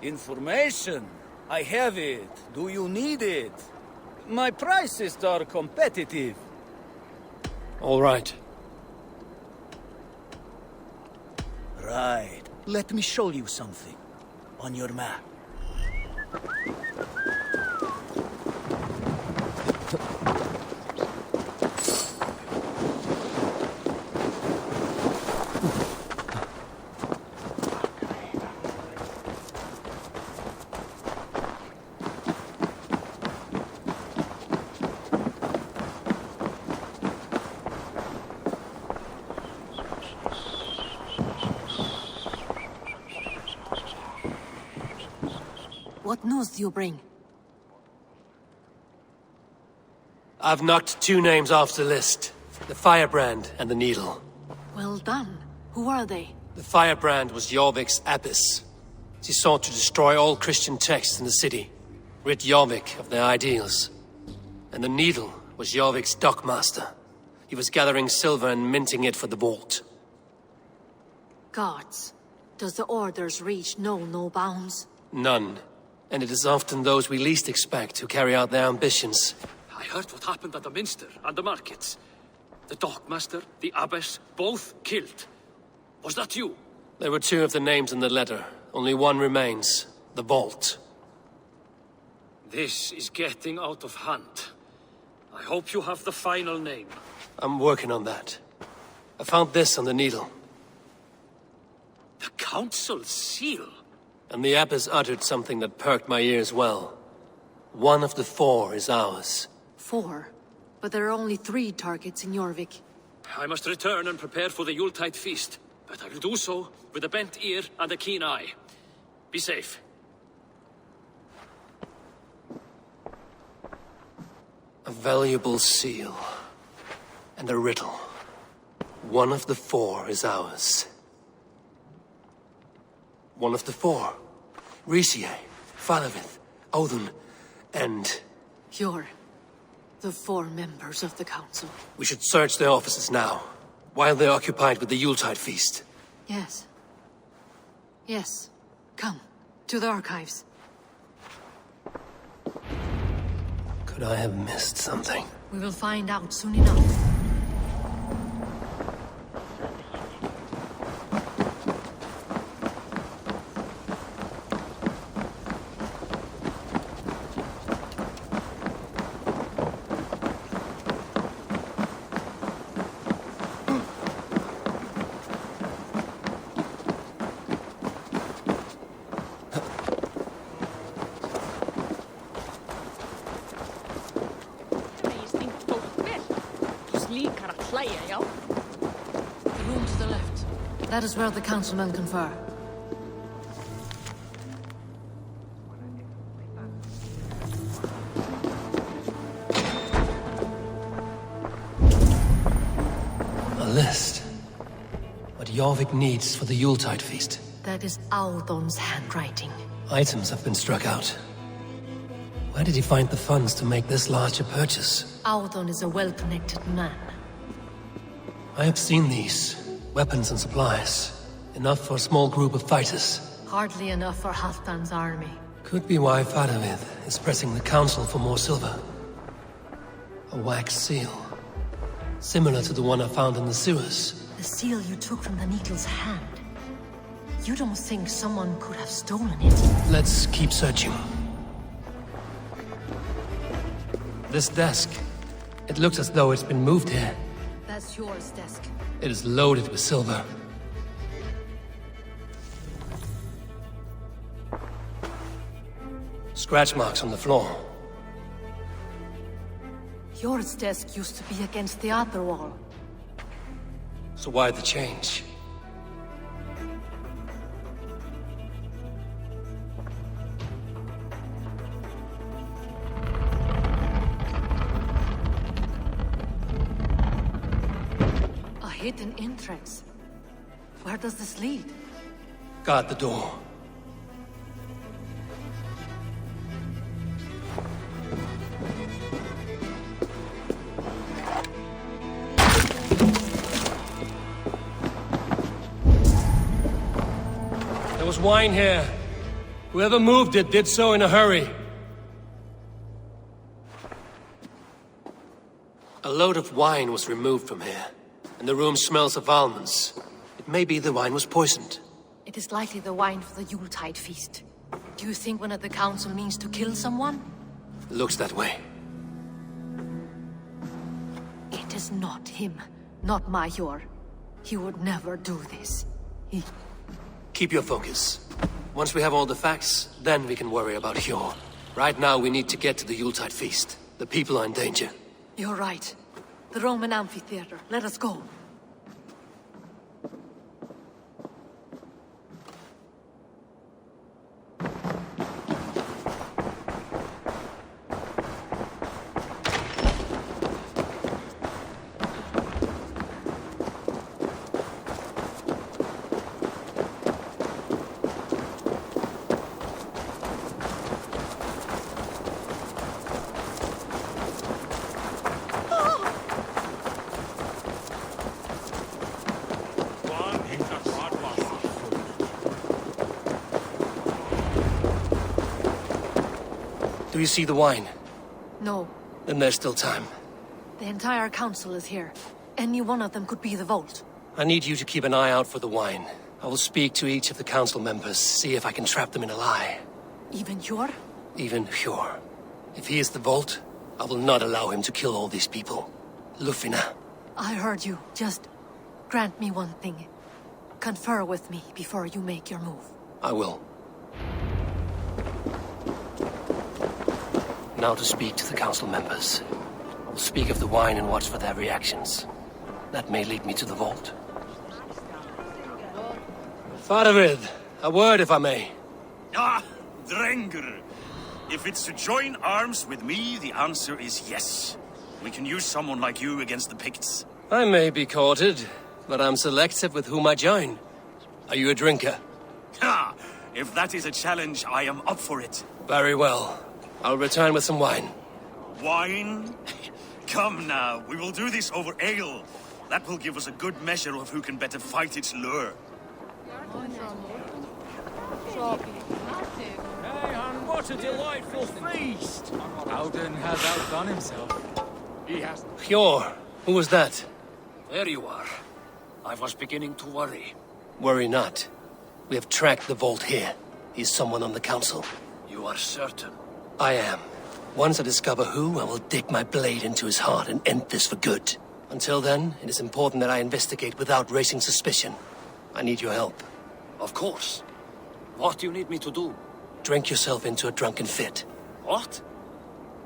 Information. I have it. Do you need it? My prices are competitive. All right. Right. Let me show you something. On your map. What news do you bring? I've knocked 2 names off the list. The Firebrand and the Needle. Well done. Who are they? The Firebrand was Jorvik's abbess. She sought to destroy all Christian texts in the city, rid Jorvik of their ideals. And the Needle was Jorvik's dockmaster. He was gathering silver and minting it for the vault. Gods. Does the Order's reach know no bounds? None. And it is often those we least expect who carry out their ambitions. I heard what happened at the Minster and the markets. The dockmaster, the abbess, both killed. Was that you? There were 2 of the names in the letter. Only one remains. The vault. This is getting out of hand. I hope you have the final name. I'm working on that. I found this on the Needle. The Council's seal? And the abbess uttered something that perked my ears well. One of the 4 is ours. 4? But there are only 3 targets in Jorvik. I must return and prepare for the Yuletide feast. But I will do so with a bent ear and a keen eye. Be safe. A valuable seal. And a riddle. One of the 4 is ours. One of the 4. Risie, Falavith, Odin, and... You're the 4 members of the Council. We should search their offices now, while they're occupied with the Yuletide feast. Yes. Yes. Come, to the archives. Could I have missed something? We will find out soon enough. The room to the left. That is where the councilmen confer. A list. What Jorvik needs for the Yuletide feast. That is Audon's handwriting. Items have been struck out. Where did he find the funds to make this large a purchase? Audon is a well-connected man. I have seen these. Weapons and supplies. Enough for a small group of fighters. Hardly enough for Halfdan's army. Could be why Fadavid is pressing the council for more silver. A wax seal. Similar to the one I found in the sewers. The seal you took from the Needle's hand. You don't think someone could have stolen it? Let's keep searching. This desk. It looks as though it's been moved here. That's yours, desk. It is loaded with silver. Scratch marks on the floor. Yours desk used to be against the other wall. So why the change? A hidden entrance. Where does this lead? Guard the door. There was wine here. Whoever moved it did so in a hurry. A A load of wine was removed from here, and the room smells of almonds. It may be the wine was poisoned. It is likely the wine for the Yuletide feast. Do you think one of the council means to kill someone? Looks that way. It is not him, not Major. He would never do this. Keep your focus. Once we have all the facts, then we can worry about Hjor. Right now, we need to get to the Yuletide feast. The people are in danger. You're right. The Roman amphitheater. Let us go. Do you see the wine? No. Then there's still time. The entire council is here. Any one of them could be the vault. I need you to keep an eye out for the wine. I will speak to each of the council members, see if I can trap them in a lie. Even Hjor? Even Hjor. If he is the vault, I will not allow him to kill all these people. Lufina. I heard you. Just grant me one thing. Confer with me before you make your move. I will. Now to speak to the council members. I will speak of the wine and watch for their reactions. That may lead me to the vault. Faravid, a word if I may. Ah, Drengr. If it's to join arms with me, the answer is yes. We can use someone like you against the Picts. I may be courted, but I'm selective with whom I join. Are you a drinker? Ha! If that is a challenge, I am up for it. Very well. I'll return with some wine. Wine? Come now, we will do this over ale. That will give us a good measure of who can better fight its lure. Hey, and what a delightful feast! Alden has outdone himself. He has. Hjor, who was that? There you are. I was beginning to worry. Worry not. We have tracked the vault here. He's someone on the council. You are certain? I am. Once I discover who, I will dig my blade into his heart and end this for good. Until then, it is important that I investigate without raising suspicion. I need your help. Of course. What do you need me to do? Drink yourself into a drunken fit. What?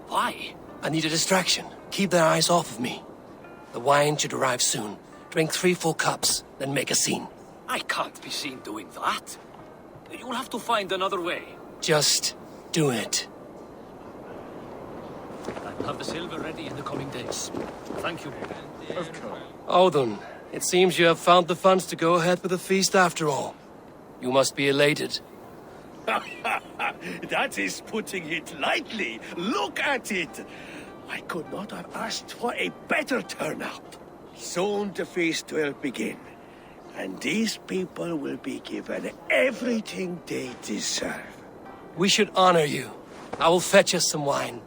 Why? I need a distraction. Keep their eyes off of me. The wine should arrive soon. Drink 3 full cups, then make a scene. I can't be seen doing that. You'll have to find another way. Just do it. I'll have the silver ready in the coming days. Thank you. Of course. Odin, it seems you have found the funds to go ahead with the feast after all. You must be elated. That is putting it lightly. Look at it. I could not have asked for a better turnout. Soon the feast will begin, and these people will be given everything they deserve. We should honor you. I will fetch us some wine.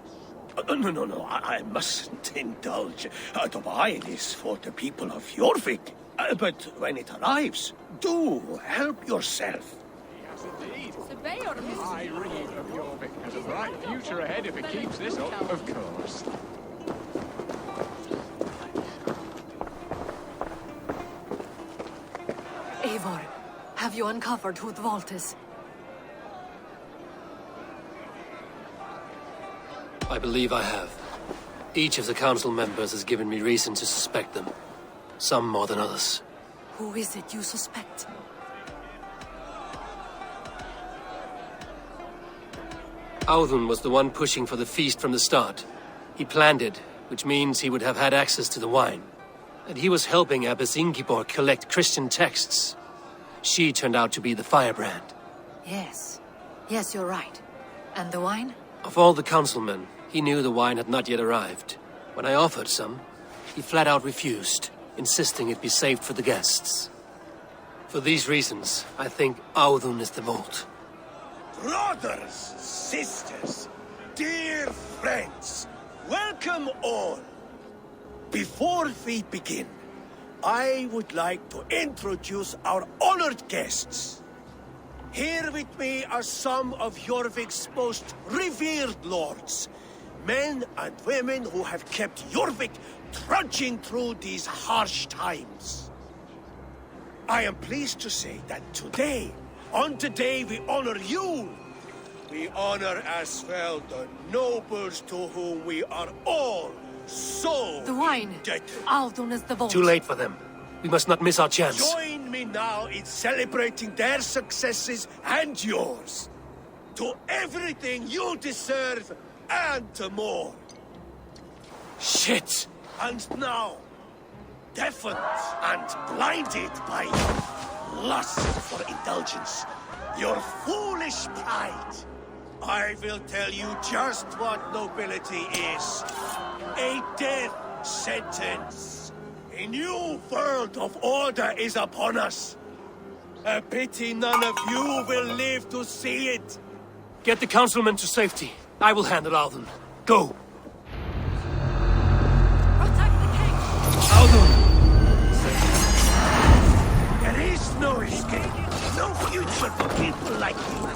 No, I mustn't indulge. The wine is for the people of Jorvik. But when it arrives, do help yourself. Yes, indeed. I read of Jorvik has a bright future ahead if it keeps this up, of course. Eivor, have you uncovered who the vault is? I believe I have. Each of the council members has given me reason to suspect them. Some more than others. Who is it you suspect? Audun was the one pushing for the feast from the start. He planned it, which means he would have had access to the wine. And he was helping Abbess Ingeborg collect Christian texts. She turned out to be the firebrand. Yes. Yes, you're right. And the wine? Of all the councilmen, he knew the wine had not yet arrived. When I offered some, he flat out refused, insisting it be saved for the guests. For these reasons, I think Audun is the vault. Brothers, sisters, dear friends, welcome all. Before we begin, I would like to introduce our honored guests. Here with me are some of Jorvik's most revered lords. Men and women who have kept Jorvik trudging through these harsh times. I am pleased to say that today, on the day we honor you, we honor as well the nobles to whom we are all so The wine. indebted. Aldon is the vault. Too late for them. We must not miss our chance. Join me now in celebrating their successes and yours. To everything you deserve and more. Shit! And now, deafened and blinded by your lust for indulgence, your foolish pride, I will tell you just what nobility is. A death sentence. A new world of order is upon us. A pity none of you will live to see it. Get the councilman to safety. I will handle Alden. Go! Alden! There is no escape. No future for people like you.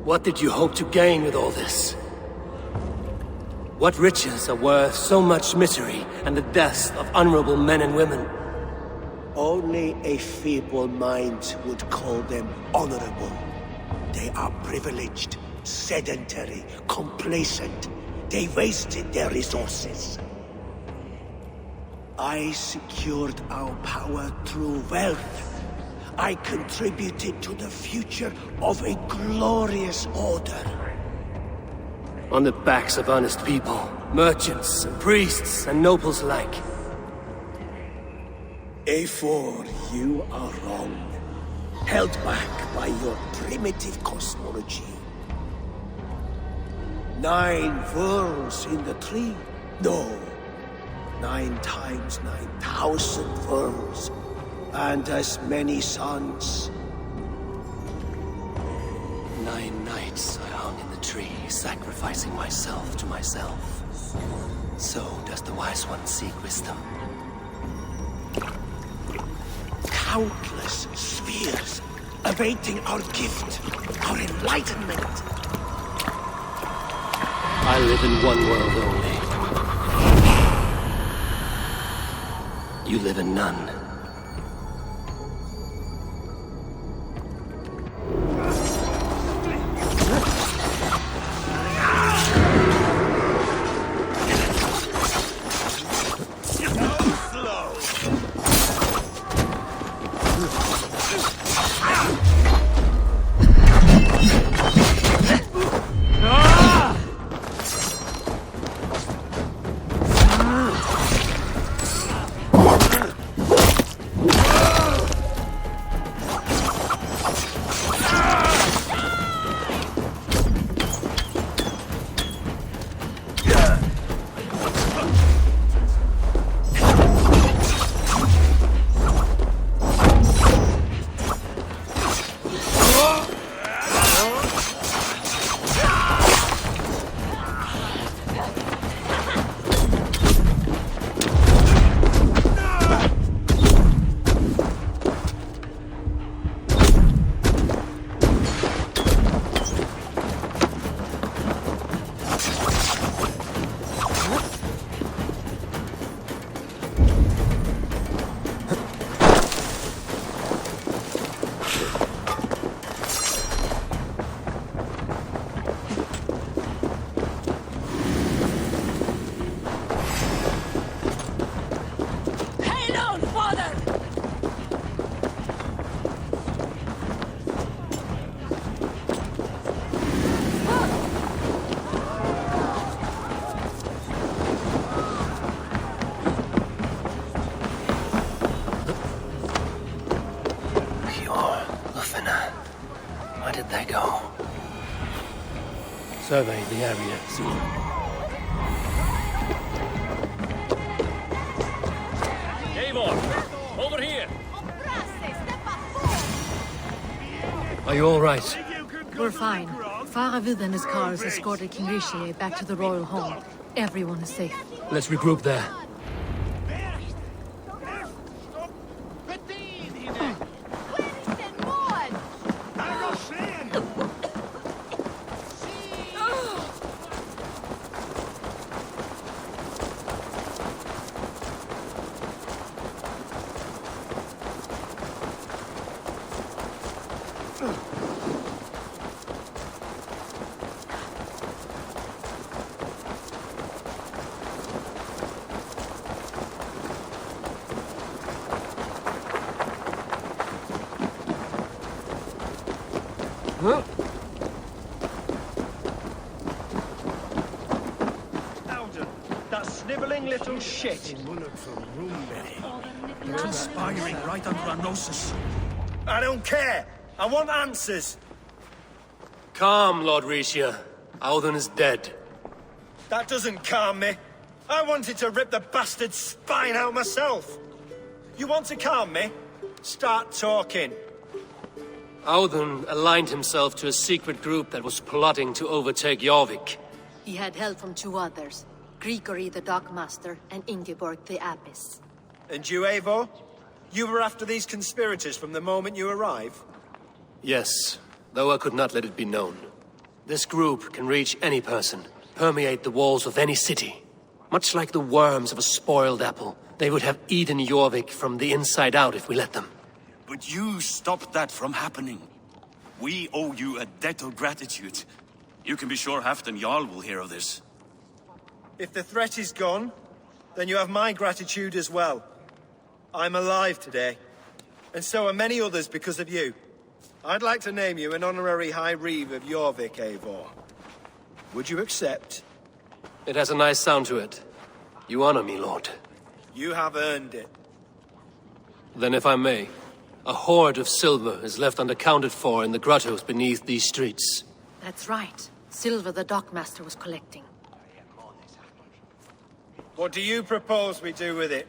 What did you hope to gain with all this? What riches are worth so much misery and the deaths of honorable men and women? Only a feeble mind would call them honorable. They are privileged, sedentary, complacent. They wasted their resources. I secured our power through wealth. I contributed to the future of a glorious order. On the backs of honest people, merchants, and priests, and nobles alike. A4, you are wrong. Held back by your primitive cosmology. 9 worlds in the tree? No. 9 times 9,000 worlds. And as many suns. 9 nights I hung in the tree, sacrificing myself to myself. So does the wise one seek wisdom. Countless spheres awaiting our gift, our enlightenment. I live in one world only. You live in none. Ahead they go. Survey the area, Silver. Eivor, over here. Are you all right? We're fine. Faravid and his cars escorted King Rishi back to the royal home. Everyone is safe. Let's regroup there. That snivelling little shit. Conspiring right under our noses. I don't care. I want answers. Calm, Lord Rishia. Audun is dead. That doesn't calm me. I wanted to rip the bastard's spine out myself. You want to calm me? Start talking. Audun aligned himself to a secret group that was plotting to overtake Jorvik. He had help from two others. Grigory the Dockmaster and Ingeborg the Abbess. And you, Eivor? You were after these conspirators from the moment you arrived? Yes, though I could not let it be known. This group can reach any person, permeate the walls of any city. Much like the worms of a spoiled apple, they would have eaten Jorvik from the inside out if we let them. But you stopped that from happening. We owe you a debt of gratitude. You can be sure Halfdan Jarl will hear of this. If the threat is gone, then you have my gratitude as well. I'm alive today, and so are many others because of you. I'd like to name you an honorary High Reeve of Jorvik, Eivor. Would you accept? It has a nice sound to it. You honor me, Lord. You have earned it. Then if I may, a hoard of silver is left unaccounted for in the grottos beneath these streets. That's right. Silver the Dockmaster was collecting. What do you propose we do with it?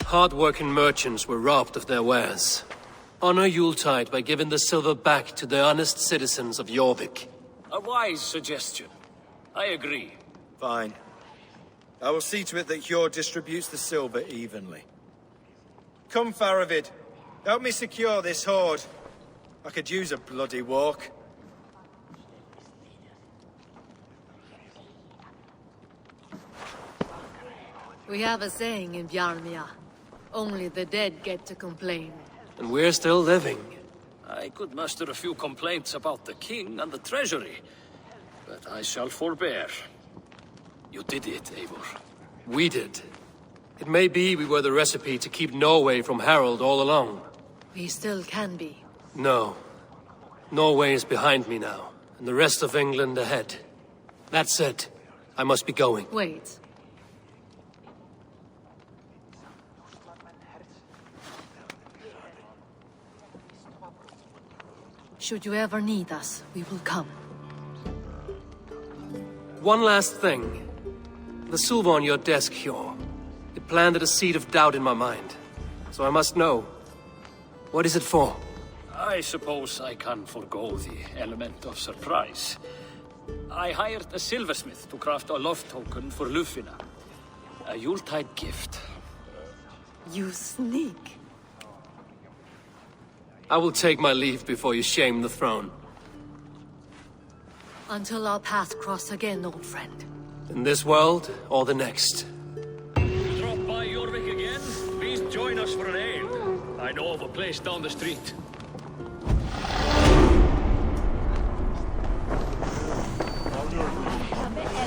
Hard-working merchants were robbed of their wares. Honor Yuletide by giving the silver back to the honest citizens of Jorvik. A wise suggestion. I agree. Fine. I will see to it that Hjord distributes the silver evenly. Come, Faravid. Help me secure this hoard. I could use a bloody walk. We have a saying in Bjarmia. Only the dead get to complain. And we're still living. I could muster a few complaints about the king and the treasury, but I shall forbear. You did it, Eivor. We did. It may be we were the recipe to keep Norway from Harald all along. We still can be. No. Norway is behind me now, and the rest of England ahead. That said, I must be going. Wait. Should you ever need us, we will come. One last thing. The silver on your desk, Hjor. It planted a seed of doubt in my mind. So I must know. What is it for? I suppose I can forgo the element of surprise. I hired a silversmith to craft a love token for Lufina. A Yuletide gift. You sneak. I will take my leave before you shame the throne. Until our paths cross again, old friend. In this world, or the next. You drop by Jorvik again? Please join us for an ale. I know of a place down the street.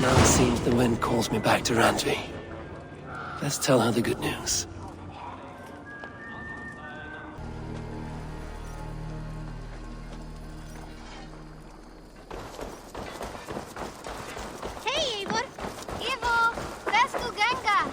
Now it seems the wind calls me back to Randvi. Let's tell her the good news. Hey, Eivor! Eivor! Let's go, Ganga!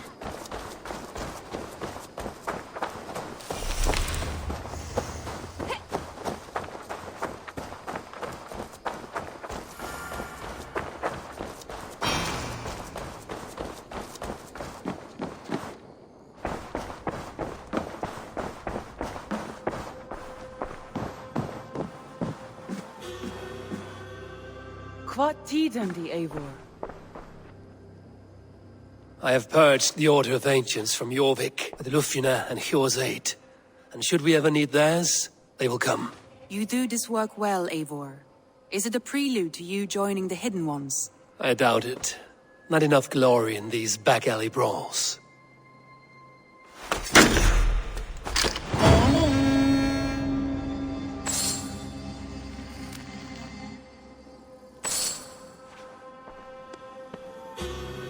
What tiden the Eivor? I have purged the Order of Ancients from Jorvik, with Lufjuna and Hjor's aid. And should we ever need theirs, they will come. You do this work well, Eivor. Is it a prelude to you joining the Hidden Ones? I doubt it. Not enough glory in these back alley brawls.